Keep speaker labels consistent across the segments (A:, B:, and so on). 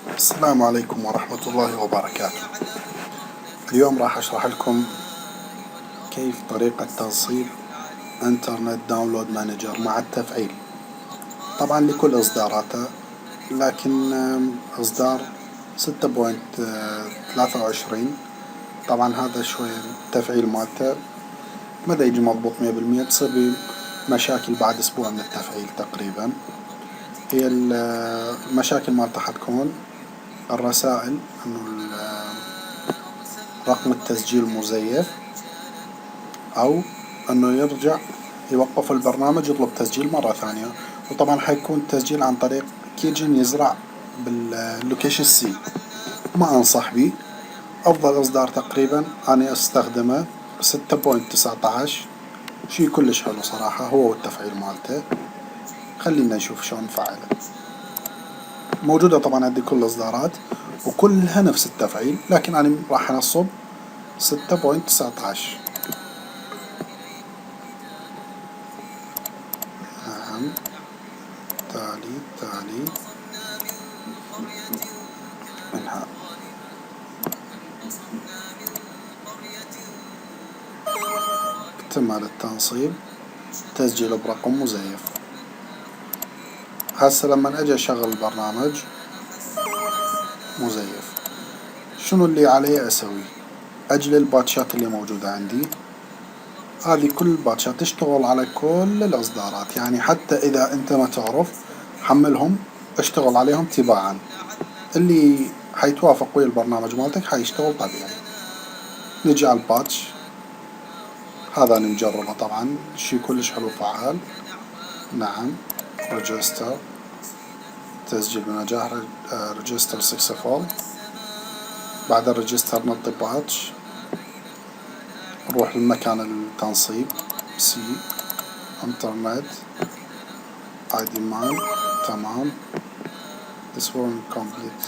A: السلام عليكم ورحمة الله وبركاته. اليوم راح أشرح لكم كيف طريقة تنصيب انترنت داونلود مانجر مع التفعيل، طبعا لكل إصداراته، لكن إصدار 6.23 طبعا هذا شوي التفعيل مالته ما دا يجي مضبوط 100%، تصير بي مشاكل بعد أسبوع من التفعيل تقريبا. هي المشاكل مالته حتكون الرسائل انه رقم التسجيل مزيف، او انه يرجع يوقف البرنامج يطلب تسجيل مرة ثانية. وطبعا حيكون التسجيل عن طريق كيجن يزرع باللوكيشن سي، ما انصح به. افضل اصدار تقريبا اني استخدمه 6.19، شي كلش حلو صراحة هو والتفعيل مالته. خلينا نشوف شلون نفعله. موجودة طبعا عندي كل الاصدارات وكلها نفس التفعيل، لكن انا راح انصب 6.19. نعم، تالي انهاء. اكتمل التنصيب، تسجيل برقم مزيف. هسه لما اجي اشغل البرنامج مزيف، شنو اللي علي اسوي؟ اجل الباتشات اللي موجودة عندي، هذه كل الباتشات تشتغل على كل الاصدارات، يعني حتى اذا انت ما تعرف حملهم اشتغل عليهم تباعا، اللي حيتوافق ويا البرنامج مالتك حيشتغل طبيعي. نجي على الباتش هذا نجربه، طبعا شي كلش حلو فعال. نعم، ريجستر، تسجيل بنجاح، ريجستر سكسسفول. بعد الريجستر نعطي باتش، نروح لمكان التنصيب سي انترنت اي دي مان. تمام، this one complete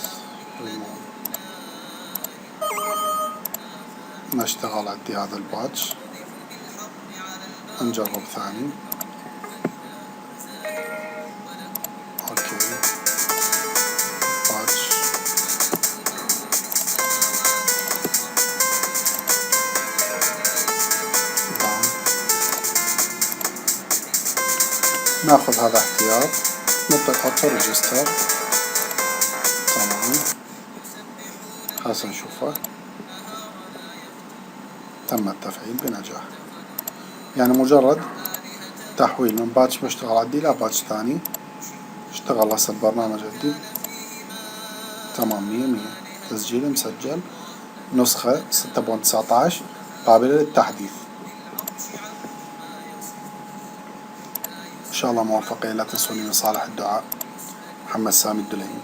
A: remove. نشتغل عندي هذا الباتش، نجرب ثاني. اوكي، باتش داون. ناخذ هذا احتياط، نحطه ريجستر. تمام، هسه نشوفه تم التفعيل بنجاح. يعني مجرد تحويل من باتش بشتغل عندي إلى باتش ثاني، اشتغل هسه البرنامج عندي تمام 100. تسجيل مسجل، نسخة 6.19 قابلة للتحديث. إن شاء الله موفقين، لا تنسوني من صالح الدعاء. محمد سامي الدليمي.